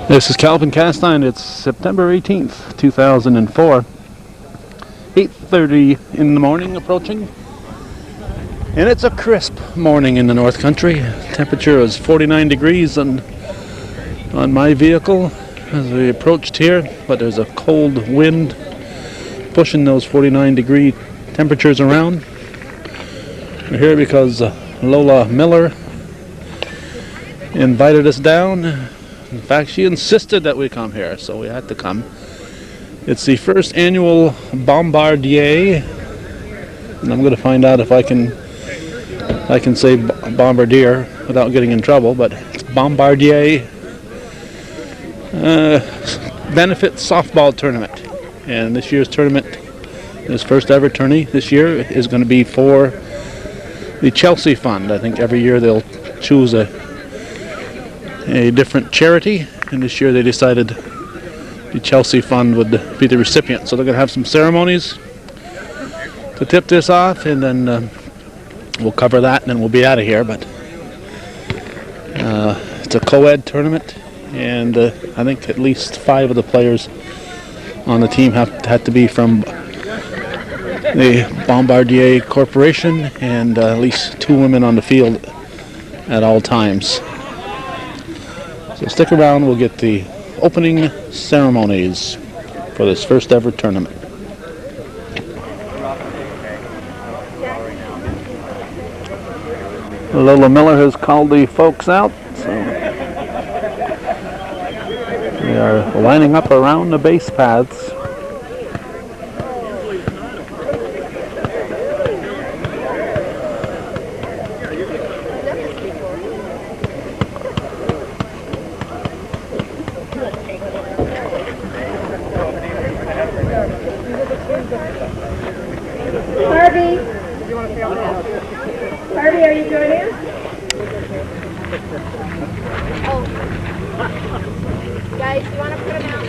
This is Calvin Castine. It's September 18th, 2004. 8:30 in the morning approaching. And it's a crisp morning in the North Country. Temperature is 49 degrees on my vehicle as we approached here, but there's a cold wind pushing those 49 degree temperatures around. We're here because Lola Miller invited us down. In fact, she insisted that we come here, so we had to come. It's the first annual Bombardier, and I'm going to find out if I can say Bombardier without getting in trouble, but it's Bombardier benefit softball tournament. And this year's tournament, this first ever tourney this year, is going to be for the Chelsea Fund. I think every year they'll choose a different charity, and this year they decided the Chelsea Fund would be the recipient. So they're going to have some ceremonies to tip this off, and then we'll cover that, and then we'll be out of here. But it's a co-ed tournament, and I think at least 5 of the players on the team had to be from the Bombardier Corporation, and at least 2 women on the field at all times. So stick around, we'll get the opening ceremonies for this first ever tournament. Lola Miller has called the folks out, so they are lining up around the base paths. Harvey, are you joining us? Oh. Guys, you want to put him out?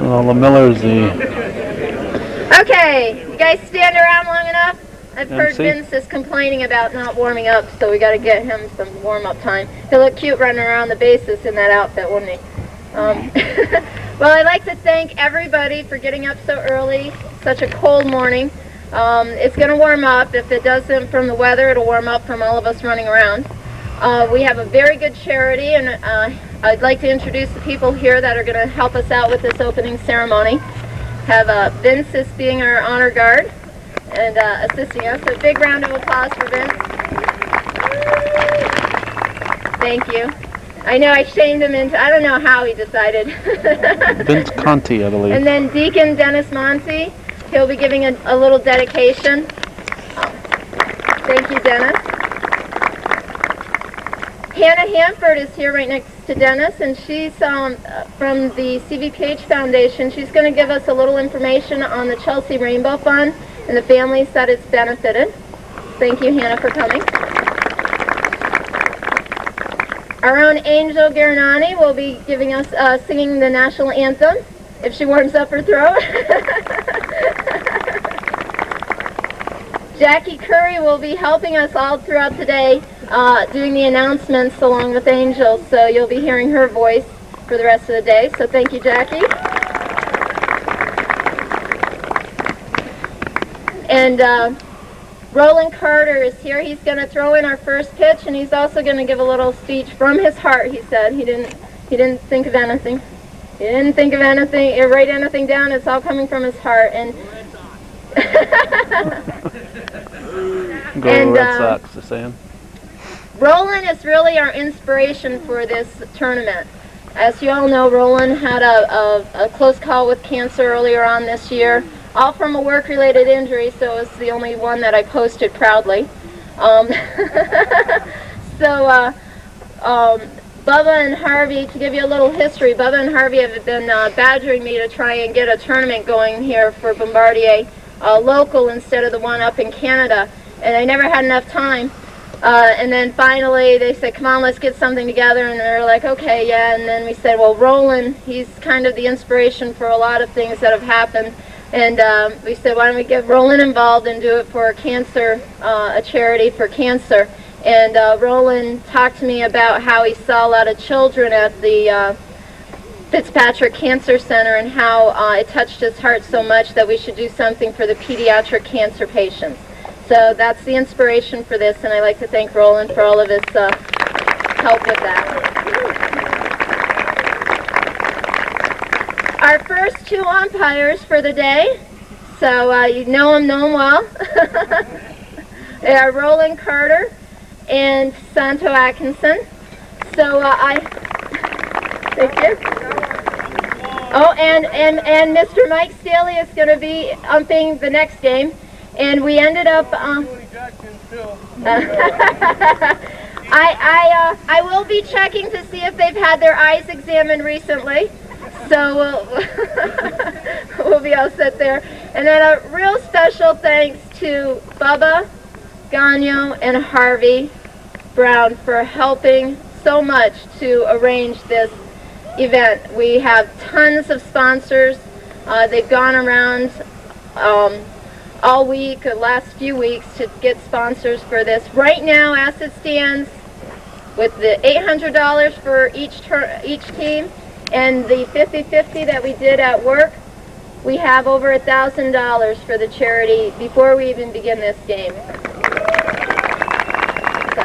Lola Miller's the... Okay, you guys stand around long enough? I've heard MC? Vince is complaining about not warming up, so we got to get him some warm-up time. He'll look cute running around the bases in that outfit, wouldn't he? Well, I'd like to thank everybody for getting up so early. Such a cold morning. It's going to warm up. If it doesn't from the weather, it'll warm up from all of us running around. We have a very good charity, and I'd like to introduce the people here that are going to help us out with this opening ceremony. Have Vince is being our honor guard and assisting us. A big round of applause for Vince. Thank you. I know I shamed him into, I don't know how he decided. Vince Conti, I believe. And then Deacon Dennis Monty, he'll be giving a little dedication. Thank you, Dennis. Hannah Hanford is here right next to Dennis, and she's from the CVPH Foundation. She's going to give us a little information on the Chelsea Rainbow Fund and the families that it's benefited. Thank you, Hannah, for coming. Our own Angel Garanani will be giving us singing the national anthem if she warms up her throat. Jackie Curry will be helping us all throughout the day doing the announcements along with Angel, so you'll be hearing her voice for the rest of the day. So thank you, Jackie. And Roland Carter is here. He's going to throw in our first pitch, and he's also going to give a little speech from his heart. He said he didn't think of anything. He didn't think of anything, or write anything down. It's all coming from his heart. And Go Red Sox, they're saying. Roland is really our inspiration for this tournament. As you all know, Roland had a close call with cancer earlier on this year. All from a work-related injury, so it's the only one that I posted proudly. Bubba and Harvey, to give you a little history, Bubba and Harvey have been badgering me to try and get a tournament going here for Bombardier local instead of the one up in Canada, and I never had enough time. And then finally they said, come on, let's get something together. And they're like, okay, yeah. And then we said, well, Roland, he's kind of the inspiration for a lot of things that have happened. And we said, why don't we get Roland involved and do it for cancer, a charity for cancer. And Roland talked to me about how he saw a lot of children at the Fitzpatrick Cancer Center and how it touched his heart so much that we should do something for the pediatric cancer patients. So that's the inspiration for this, and I'd like to thank Roland for all of his help with that. Our first two umpires for the day, so you know them well. They are Roland Carter and Santo Atkinson. So thank you. Oh, and Mr. Mike Staley is going to be umping the next game. And we ended up, I will be checking to see if they've had their eyes examined recently. So we'll be all set there. And then a real special thanks to Bubba, Gagno, and Harvey Brown for helping so much to arrange this event. We have tons of sponsors. They've gone around all week, the last few weeks, to get sponsors for this. Right now, as it stands, with the $800 for each team and the 50-50 that we did at work, we have over $1,000 for the charity before we even begin this game. So,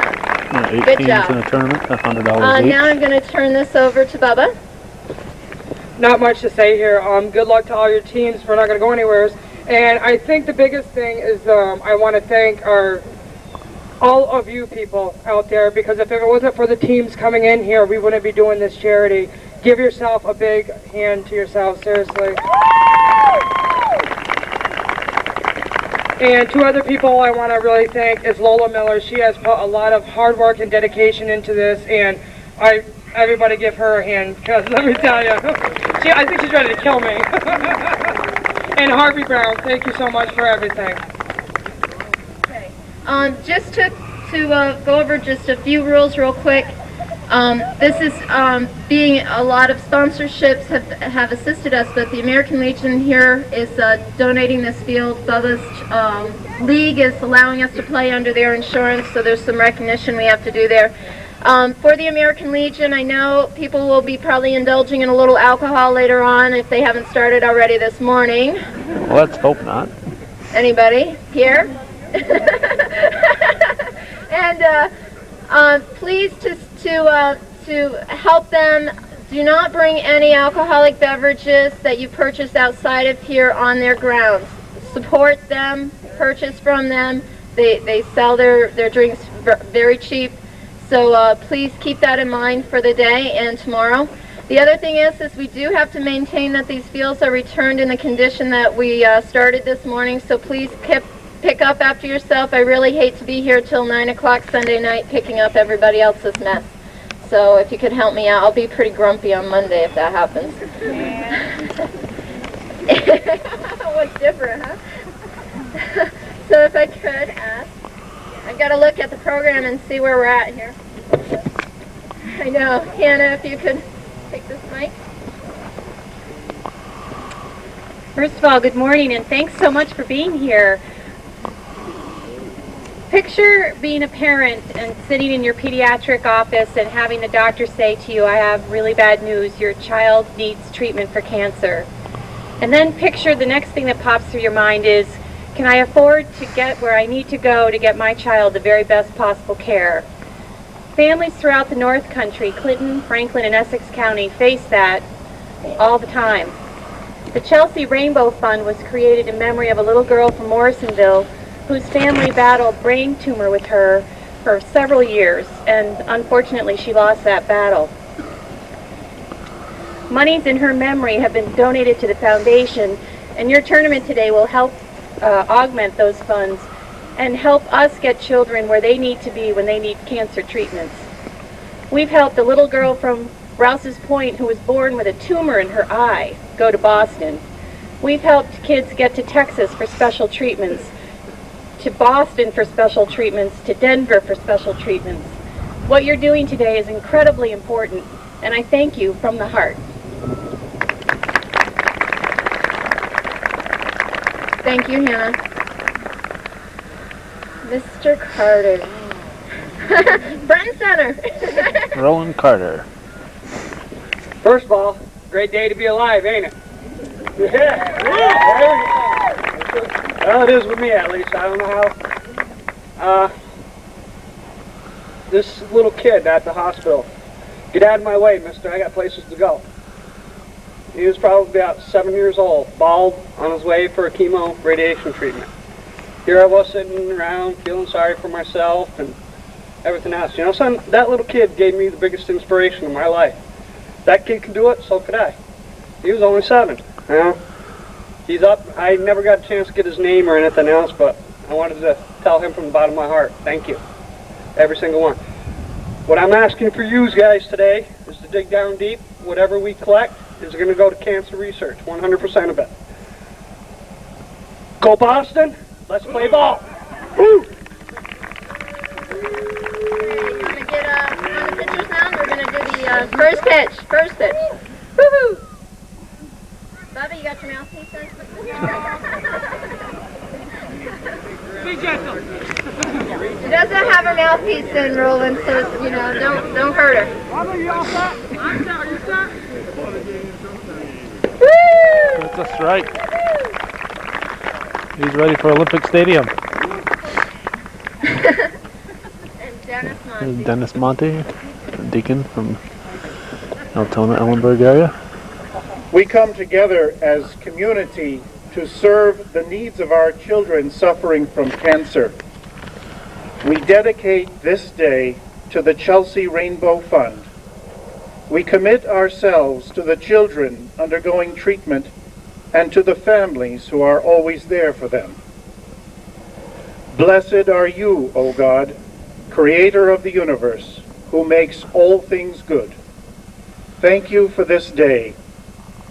good job. In the tournament, $100 each. Now I'm going to turn this over to Bubba. Not much to say here. Good luck to all your teams. We're not going to go anywhere. And I think the biggest thing is I want to thank all of you people out there, because if it wasn't for the teams coming in here, we wouldn't be doing this charity. Give yourself a big hand to yourself, seriously. And two other people I want to really thank is Lola Miller. She has put a lot of hard work and dedication into this, and everybody give her a hand, because let me tell you, I think she's ready to kill me. And Harvey Brown, thank you so much for everything. Okay. Just to go over just a few rules real quick. This is being a lot of sponsorships have assisted us, but the American Legion here is donating this field. Bubba's league is allowing us to play under their insurance, so there's some recognition we have to do there. For the American Legion, I know people will be probably indulging in a little alcohol later on if they haven't started already this morning. Well, let's hope not. Anybody here? And please to help them, do not bring any alcoholic beverages that you purchase outside of here on their grounds. Support them, purchase from them. They sell their drinks very cheap. So please keep that in mind for the day and tomorrow. The other thing is we do have to maintain that these fields are returned in the condition that we started this morning. So please pick up after yourself. I really hate to be here till 9 o'clock Sunday night picking up everybody else's mess. So if you could help me out, I'll be pretty grumpy on Monday if that happens. What's different, huh? So if I could ask, I've got to look at the program and see where we're at here. I know. Hannah, if you could take this mic. First of all, good morning, and thanks so much for being here. Picture being a parent and sitting in your pediatric office and having the doctor say to you, I have really bad news, your child needs treatment for cancer. And then picture the next thing that pops through your mind is, can I afford to get where I need to go to get my child the very best possible care? Families throughout the North Country, Clinton, Franklin, and Essex County face that all the time. The Chelsea Rainbow Fund was created in memory of a little girl from Morrisonville whose family battled brain tumor with her for several years, and unfortunately she lost that battle. Monies in her memory have been donated to the foundation, and your tournament today will help augment those funds and help us get children where they need to be when they need cancer treatments. We've helped a little girl from Rouse's Point who was born with a tumor in her eye go to Boston. We've helped kids get to Texas for special treatments. to Boston for special treatments, to Denver for special treatments. What you're doing today is incredibly important, and I thank you from the heart. Thank you, Hannah. Mr. Carter. Front and center. Roland Carter. First of all, great day to be alive, ain't it? Yeah. Well, it is with me at least. I don't know how. This little kid at the hospital. Get out of my way, mister. I got places to go. He was probably about 7 years old, bald, on his way for a chemo radiation treatment. Here I was sitting around feeling sorry for myself and everything else. You know, son, that little kid gave me the biggest inspiration of my life. That kid could do it, so could I. He was only 7. You know, he's up. I never got a chance to get his name or anything else, but I wanted to tell him from the bottom of my heart, thank you. Every single one. What I'm asking for you guys today is to dig down deep. Whatever we collect is going to go to cancer research, 100% of it. Go Boston, let's play ball. Woo! You want to get on the pitcher's mound? We're going to do the first pitch. First pitch. Woohoo! Bubba, you got your mouthpiece in? Be gentle. She doesn't have her mouthpiece in, Roland, so, you know, don't hurt her. Bubba, you all set? I'm set. Are you set? Woo! That's a strike. He's ready for Olympic Stadium. And Dennis Monty. Dennis Monte, Deacon from Altona, Ellenburg area. We come together as community to serve the needs of our children suffering from cancer. We dedicate this day to the Chelsea Rainbow Fund. We commit ourselves to the children undergoing treatment and to the families who are always there for them. Blessed are you, O God, Creator of the universe, who makes all things good. Thank you for this day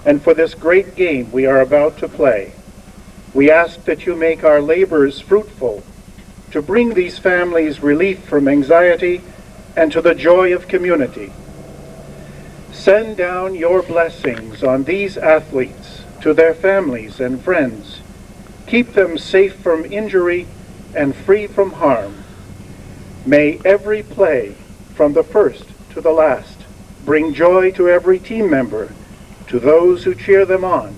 and for this great game we are about to play. We ask that you make our labors fruitful to bring these families relief from anxiety and to the joy of community. Send down your blessings on these athletes, to their families and friends. Keep them safe from injury and free from harm. May every play, from the first to the last, bring joy to every team member, to those who cheer them on,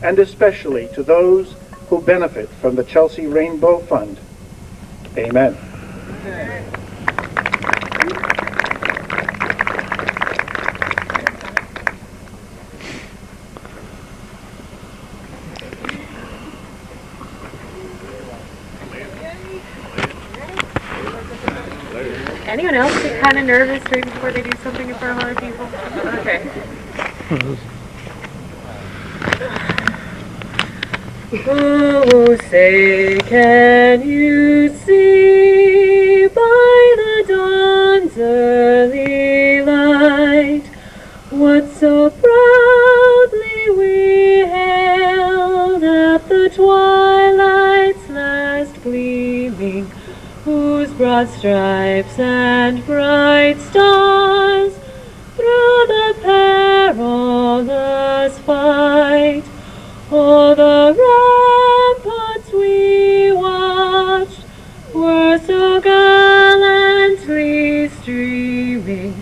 and especially to those who benefit from the Chelsea Rainbow Fund. Amen. Anyone else get kind of nervous right before they do something in front of other people? Okay. Oh, say, can you see by the dawn's early light what so proudly we hailed at the twilight's last gleaming, whose broad stripes and bright stars through the perilous fight all the ramparts we watched were so gallantly streaming,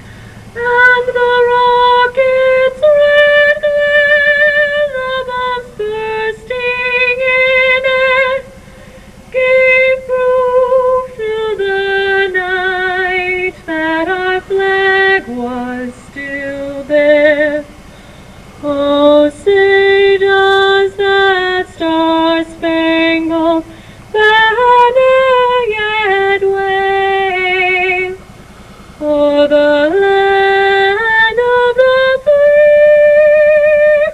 and the rockets' red glare, the bombs bursting in it, gave proof to the night that our flag was still there. Oh, say does that star-spangled banner yet wave o'er the land of the free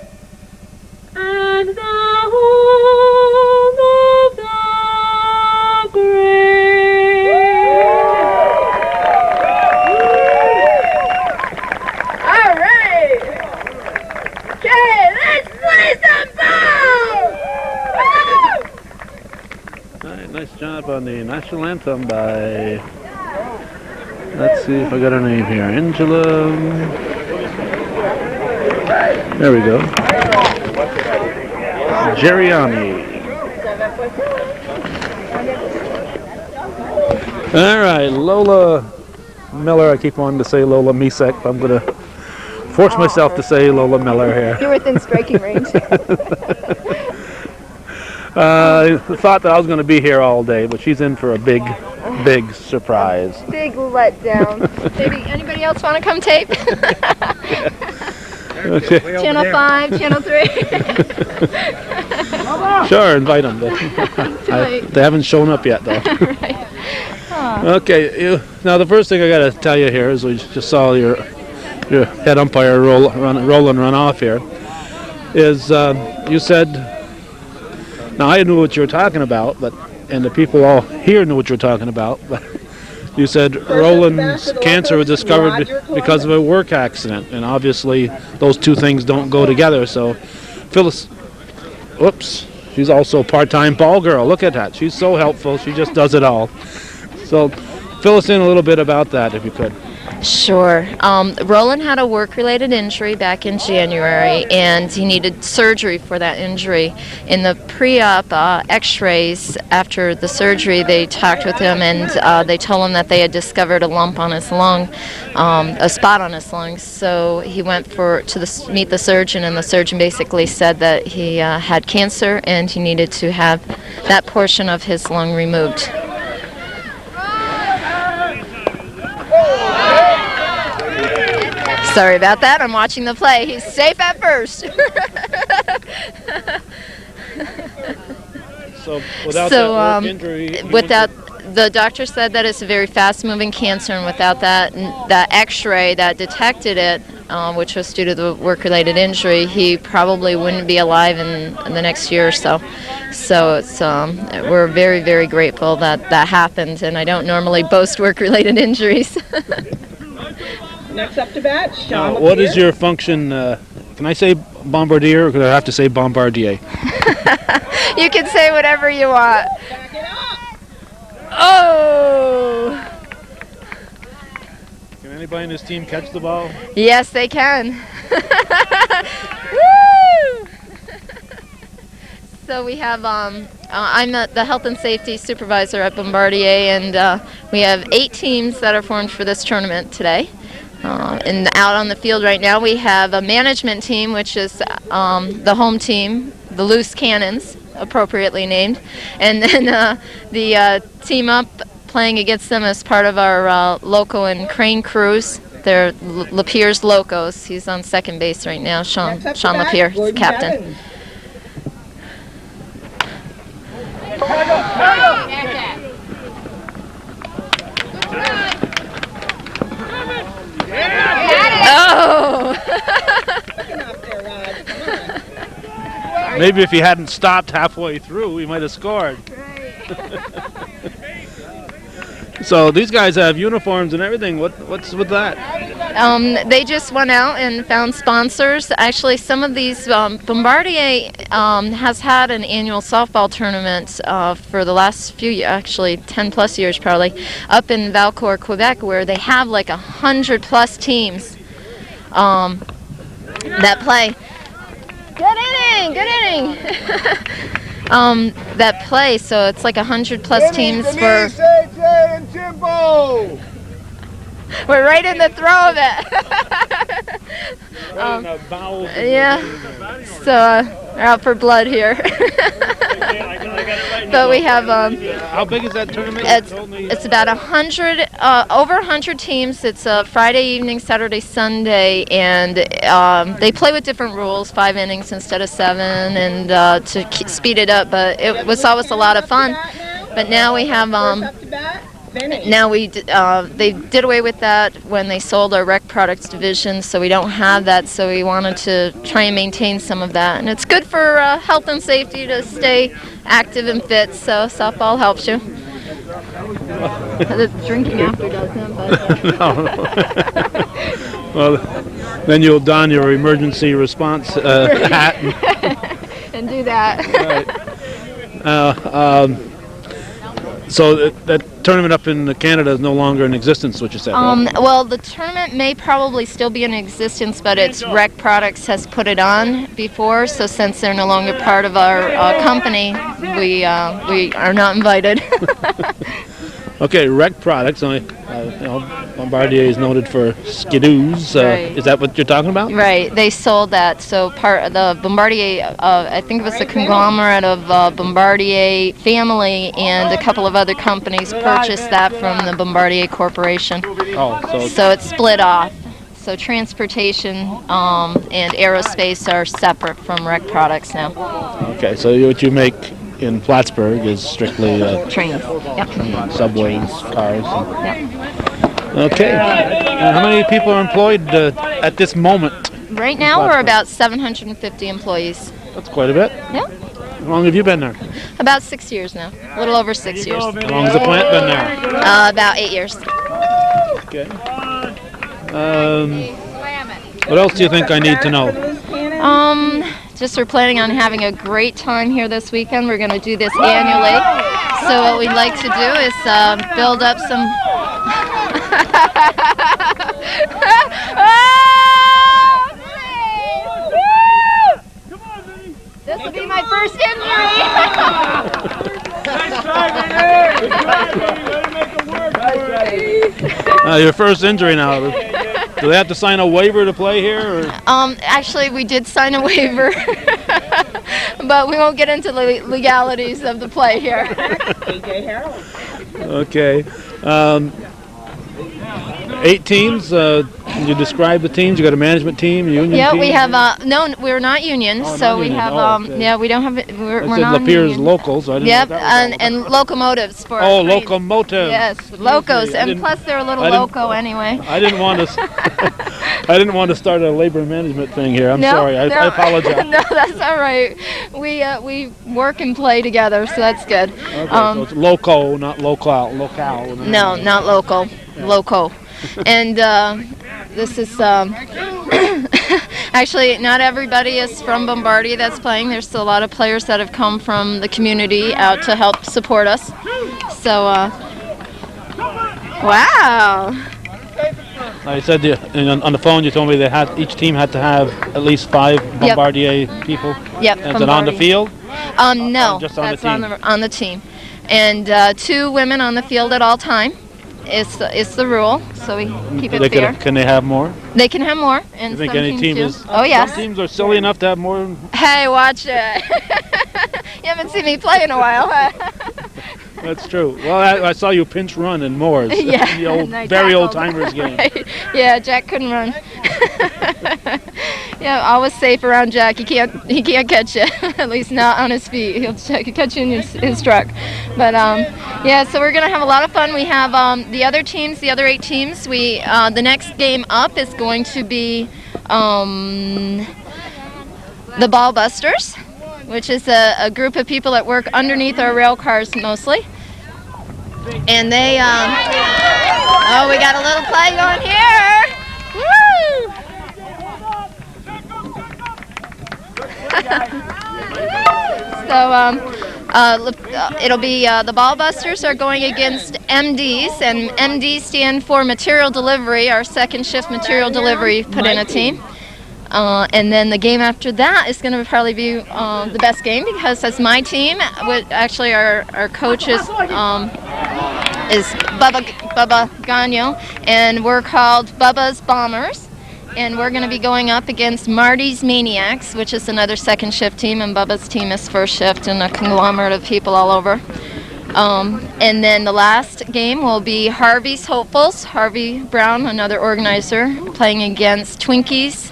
and the home of the great? up on the national anthem by, let's see if I got her name here, Angela. There we go. Geriani. All right, Lola Miller. I keep wanting to say Lola Misek, but I'm going to force myself to say Lola Miller here. You're within striking range. I thought that I was going to be here all day, but she's in for a big surprise. Big letdown. Maybe anybody else want to come tape? Okay. Channel 5, Channel 3. Sure, invite them. They haven't shown up yet, though. Right. Okay, now the first thing I got to tell you here is we just saw your head umpire roll and run off here. Is you said, now I knew what you were talking about, and the people all here knew what you were talking about, but you said Roland's cancer was discovered because of a work accident, and obviously those two things don't go together. So Phyllis, whoops, she's also a part-time ball girl. Look at that. She's so helpful. She just does it all. So fill us in a little bit about that, if you could. Sure. Roland had a work-related injury back in January, and he needed surgery for that injury. In the pre-op x-rays after the surgery, they talked with him, and they told him that they had discovered a lump on his lung, a spot on his lung. So he went to meet the surgeon, and the surgeon basically said that he had cancer, and he needed to have that portion of his lung removed. Sorry about that. I'm watching the play. He's safe at first. So without that work injury, the doctor said that it's a very fast-moving cancer, and without that X-ray that detected it, which was due to the work-related injury, he probably wouldn't be alive in the next year or so. So it's we're very, very grateful that that happened, and I don't normally boast work-related injuries. Next up to bat, Sean. what is your function? Can I say Bombardier, or could I have to say Bombardier? You can say whatever you want. Back it up. Oh! Can anybody in this team catch the ball? Yes, they can. Woo! So we have, I'm the health and safety supervisor at Bombardier, and we have 8 teams that are formed for this tournament today. And out on the field right now we have a management team, which is the home team, the Loose Cannons, appropriately named, and then the team up playing against them as part of our Loco and Crane crews. They're Lapierre's Locos. He's on second base right now. Sean Lapierre, is captain. Oh! Maybe if he hadn't stopped halfway through, he might have scored. So these guys have uniforms and everything. What's with that? They just went out and found sponsors. Actually, some of these, Bombardier has had an annual softball tournament for the last few years, actually 10 plus years probably, up in Valcourt, Quebec, where they have like 100 plus teams that play. Good inning! That play, so it's like 100 plus teams for. and Jimbo. We're right in the throw of it. Yeah. So we're out for blood here. But we have. How big is that tournament? It's about 100, over 100 teams. It's a Friday evening, Saturday, Sunday, and they play with different rules, 5 innings instead of 7, and to speed it up. But it was always a lot of fun. But now we have. Now they did away with that when they sold our rec products division, so we don't have that. So we wanted to try and maintain some of that, and it's good for health and safety to stay active and fit. So softball helps you. The drinking after doesn't, but. No. Well, then you'll don your emergency response hat and do that. Right. So that tournament up in Canada is no longer in existence, what you said, right? Well, the tournament may probably still be in existence, but it's Rec Products has put it on before. So since they're no longer part of our company, we are not invited. Okay, Rec Products. Bombardier is noted for skidoos. Right. Is that what you're talking about? Right, they sold that. So part of the Bombardier, I think it was the conglomerate of Bombardier family and a couple of other companies purchased that from the Bombardier Corporation. Oh, So it's split off. So transportation and aerospace are separate from Rec Products now. okay. So what you make in Plattsburgh is strictly Trains. Yep. subways, cars. Yep. Okay. How many people are employed at this moment? Right now we're about 750 employees. That's quite a bit. Yeah. How long have you been there? About 6 years now. A little over 6 years. How long has the plant been there? About 8 years. Okay. What else do you think I need to know? Just we're planning on having a great time here this weekend. We're going to do this annually. So what we'd like to do is build up some... This will be my first injury. Your first injury now. Do they have to sign a waiver to play here? Or? Actually, we did sign a waiver, but we won't get into the legalities of the play here. Okay. 8 teams. Can you describe the teams? You got a management team, union team? Yeah, we have. No, we're not union, Oh, so not we union. have. Okay. Yeah, we don't have. We're I said not Lapierre's union. local, so I didn't Yep, know what that was and locomotives for. Oh, our trains. locomotive. Yes, locos, I and didn't- plus they're a little I didn't- loco anyway. I didn't want to. I didn't want to start a labor management thing here. I'm No, sorry. I no. apologize. No, that's all right. We work and play together, so that's good. Okay, so it's loco, not locale. Locale. No, not local. Loco. And this is actually not everybody is from Bombardier that's playing. There's still a lot of players that have come from the community out to help support us. So, wow. I said on the phone. You told me each team had to have at least 5 Bombardier people. Yep. Is it on the field? No, just on the that's team? on the team. And 2 women on the field at all time. It's the rule, so we keep it fair. Can they have more? They can have more, and You think some any teams team do. is? Oh yes. Some teams are silly enough to have more. Than, Hey, watch it. You haven't seen me play in a while, huh? that's true. Well, I saw you pinch run in Moores. Yeah, The old, and I very old tackled. timers game. Right. Yeah, Jack couldn't run. Yeah, always safe around Jack. He can't catch you. At least not on his feet. He'll catch you in his truck. But yeah, so we're gonna have a lot of fun. We have the other teams, the other 8 teams. We the next game up is going to be the Ball Busters, which is a group of people that work underneath our rail cars mostly. And they, oh, we got a little play going here. Woo! So it'll be the Ball Busters are going against MDs, and MDs stand for Material Delivery, our second shift material delivery put in a team. And then the game after that is going to probably be the best game, because that's my team. Actually, our coach is Bubba Gagno, and we're called Bubba's Bombers. And we're going to be going up against Marty's Maniacs, which is another second shift team, and Bubba's team is first shift, and a conglomerate of people all over. And then the last game will be Harvey's Hopefuls, Harvey Brown, another organizer, playing against Twinkies.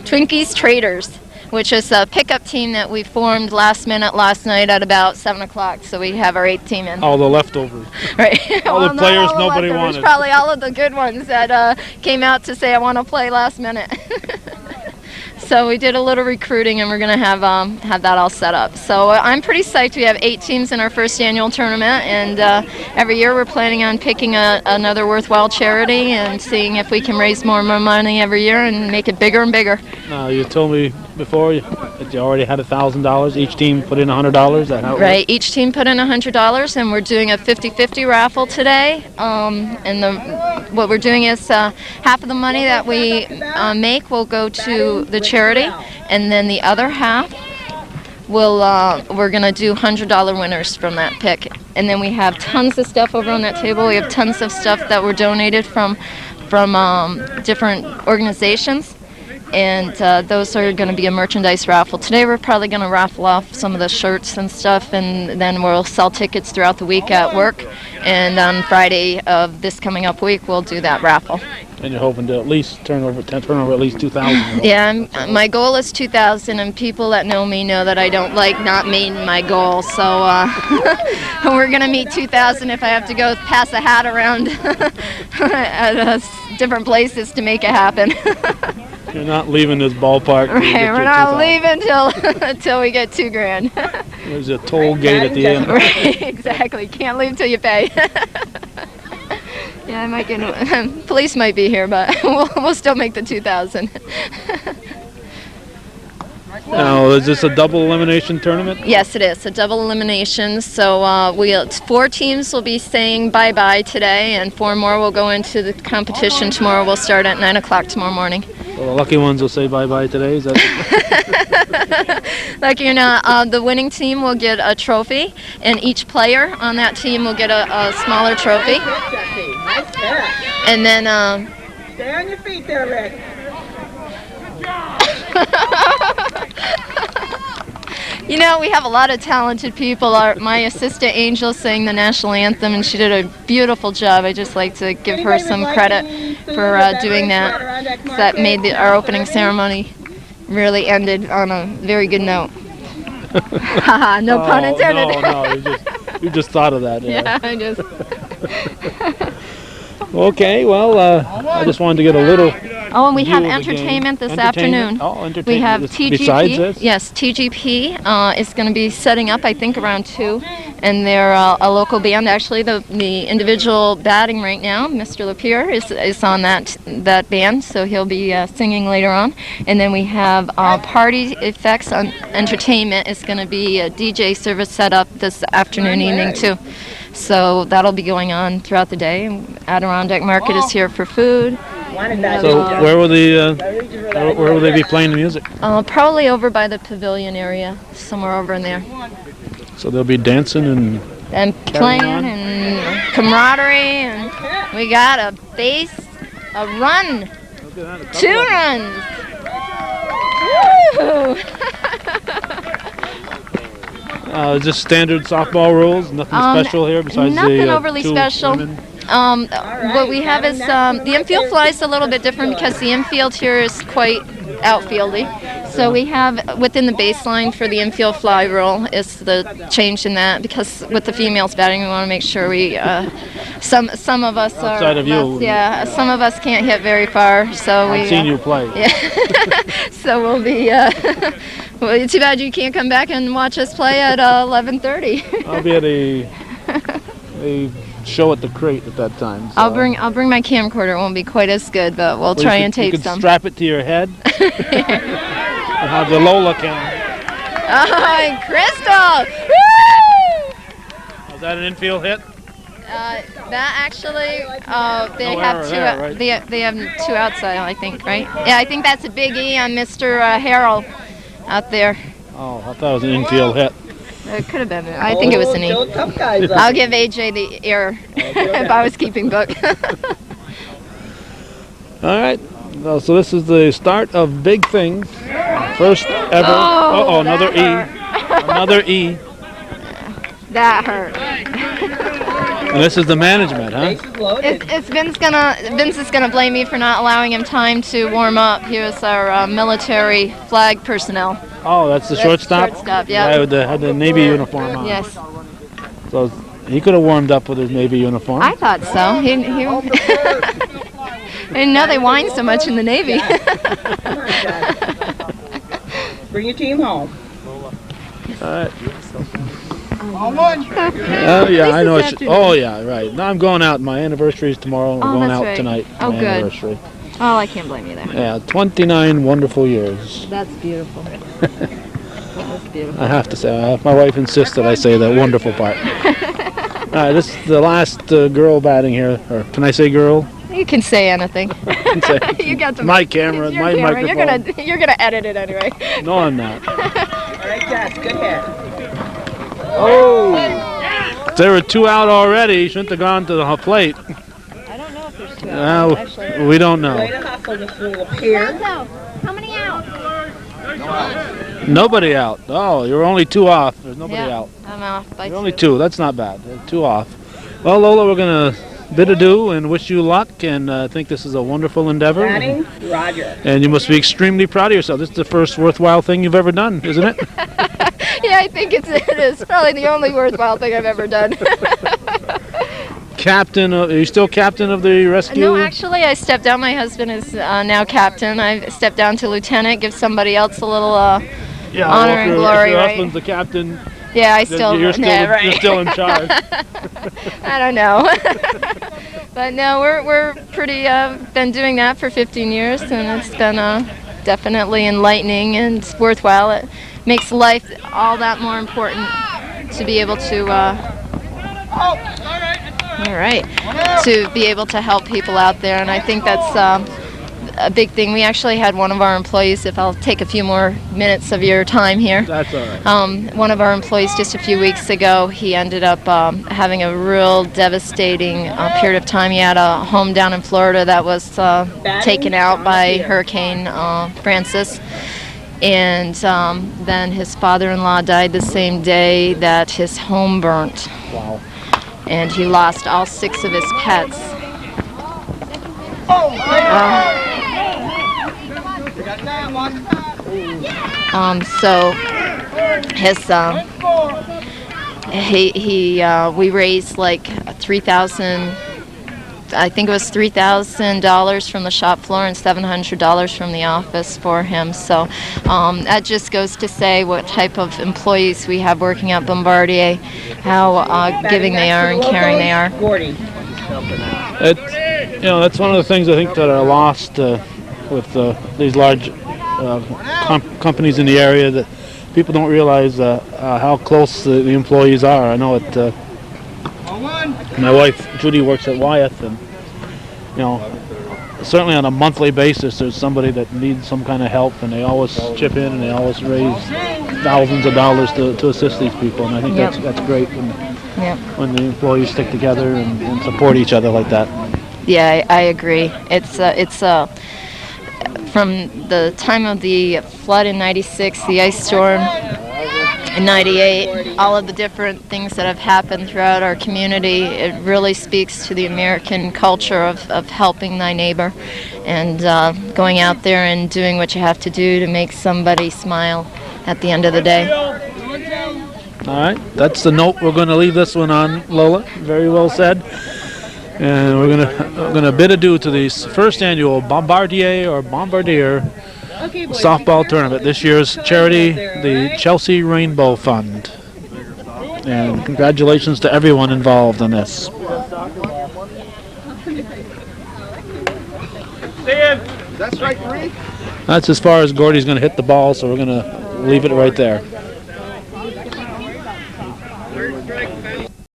Twinkies Traders, which is a pickup team that we formed last minute last night at about 7 o'clock, so we have our 8th team in. All the leftovers. Right. All the players nobody wanted. wanted. Probably all of the good ones that came out to say, I want to play last minute. So we did a little recruiting, and we're going to have that all set up. So I'm pretty psyched. We have 8 teams in our first annual tournament, and every year we're planning on picking another worthwhile charity and seeing if we can raise more and more money every year and make it bigger and bigger. You told me before that you already had $1,000. Each team put in $100. Is that how it Right, works? each team put in $100, and we're doing a 50-50 raffle today. What we're doing is half of the money that we make will go to the charity, and then the other half we're going to do $100 winners from that pick. And then we have tons of stuff over on that table. We have tons of stuff that were donated from different organizations. And those are going to be a merchandise raffle. Today we're probably going to raffle off some of the shirts and stuff, and then we'll sell tickets throughout the week at work. And on Friday of this coming up week, we'll do that raffle. And you're hoping to at least turn over at least 2,000. Yeah, my goal is 2,000, and people that know me know that I don't like not meeting my goal. So we're gonna meet 2,000 if I have to go pass a hat around at different places to make it happen. You're not leaving this ballpark. Right, we're not leaving until we get $2,000. There's a toll gate at the end. Right, exactly. Can't leave till you pay. Yeah, I might get. Police might be here, but we'll still make the 2,000. Now, is this a double elimination tournament? Yes, it is a double elimination. So 4 teams will be saying bye-bye today, and 4 more will go into the competition tomorrow. We'll start at 9 o'clock tomorrow morning. Well, the lucky ones will say bye-bye today. Is that? Lucky or not, the winning team will get a trophy, and each player on that team will get a smaller trophy. Nice catch. And then. Stay on your feet there, Rick. You know, we have a lot of talented people. My assistant Angel sang the national anthem, and she did a beautiful job. I just like to give her some credit for doing that. That made our opening ceremony really ended on a very good note. No pun intended. No, you just thought of that. Yeah, I just. Okay, well, I just wanted to get a little. Oh, and we have view of the entertainment game. this afternoon. Oh, entertainment. We have Besides TGP. this? Yes, TGP is going to be setting up, I think, around 2. And they're a local band. Actually, the individual batting right now, Mr. Lapierre, is on that band, so he'll be singing later on. And then we have Party Effects on Entertainment. Is going to be a DJ service set up this afternoon, evening, too. So that'll be going on throughout the day. Adirondack Market is here for food. So where will they be playing the music? Probably over by the pavilion area, somewhere over in there. So they'll be dancing and playing and camaraderie, and we got a base, a run, 2 runs. Woo! Just standard softball rules. Nothing special here besides nothing the overly 2 special. women? What we have is the infield fly is a little bit different because the infield here is quite outfieldy. So we have within the baseline for the infield fly rule is the change in that, because with the females batting we want to make sure we some of us are outside of you. Yeah, some of us can't hit very far. So I've seen you play. Yeah. So we'll be. Well, it's too bad you can't come back and watch us play at 11:30. I'll be at a show at the crate at that time. So. I'll bring my camcorder. It won't be quite as good, but we'll try and tape you could some. Strap it to your head. And have the Lola cam. Oh, Crystal! Woo! Was that an infield hit? That actually, they No have error 2. there, right? They have 2 outside, I think, right? Yeah, I think that's a big E on Mr. Harrell out there. Oh, I thought it was an infield hit. It could have been. I think it was an E. I'll give AJ the error if I was keeping book. All right. Well, so this is the start of big things. First ever. Oh, another E. Another E. That hurt. And this is the management, huh? It's Vince is gonna blame me for not allowing him time to warm up. Here's our military flag personnel. Oh, that's the shortstop? Shortstop, yeah. Guy with had the Navy uniform on. Yes. So he could have warmed up with his Navy uniform. I thought so. He I didn't know they whined so much in the Navy. Bring your team home. All right. On one. Oh yeah, I know. Oh yeah, right. Now I'm going out. My anniversary is tomorrow. And we're going that's out right. tonight. Oh, my good. anniversary. Oh, I can't blame you there. Yeah, 29 wonderful years. That's beautiful. That's beautiful. I have to say, my wife insists that I say the wonderful part. All right, this is the last girl batting here. Or can I say girl? You can say anything. You got the my camera, it's your my camera. microphone. You're gonna edit it anyway. No, I'm not. All right, Jess, good hit. Oh! There were 2 out already. Shouldn't have gone to the plate. I don't know if there's 2 out. Actually. We don't know. Way to hustle this little here. How many out? Nobody out. Oh, you're only 2 off. There's nobody out. I'm off by You're only 2. That's not bad. 2 off. Well, Lola, we're going to bid adieu and wish you luck, and I think this is a wonderful endeavor. Batting, Roger. And you must be extremely proud of yourself. This is the first worthwhile thing you've ever done, isn't it? Yeah, I think it is. Probably the only worthwhile thing I've ever done. Captain, are you still captain of the rescue? No, actually, I stepped down. My husband is now captain. I stepped down to lieutenant, give somebody else a little honor and glory, if your right? husband's the captain. Yeah, you're still you're still in charge. I don't know. But no, we're pretty, been doing that for 15 years, and it's been definitely enlightening and worthwhile. It makes life all that more important to be able to, to be able to help people out there, and I think that's a big thing. We actually had one of our employees, if I'll take a few more minutes of your time here. That's all right. One of our employees just a few weeks ago, he ended up having a real devastating period of time. He had a home down in Florida that was taken out by Hurricane Francis. And then his father-in-law died the same day that his home burnt. Wow. And he lost all 6 of his pets. So his we raised like $3,000. I think it was $3,000 from the shop floor and $700 from the office for him. So that just goes to say what type of employees we have working at Bombardier, how giving they are and caring they are. That's one of the things I think that are lost with these large companies in the area, that people don't realize how close the employees are. I know it. My wife Judy works at Wyeth, and certainly on a monthly basis, there's somebody that needs some kind of help, and they always chip in and they always raise thousands of dollars to assist these people. And I think that's great when the employees stick together and support each other like that. Yeah, I agree. It's from the time of the flood in '96, the ice storm in '98, all of the different things that have happened throughout our community, it really speaks to the American culture of helping thy neighbor and going out there and doing what you have to do to make somebody smile at the end of the day. All right, that's the note we're going to leave this one on, Lola. Very well said. And we're gonna bid adieu to the first annual Bombardier softball tournament. This year's charity, the Chelsea Rainbow Fund. And congratulations to everyone involved in this. That's right, 3. That's as far as Gordy's going to hit the ball, so we're going to leave it right there.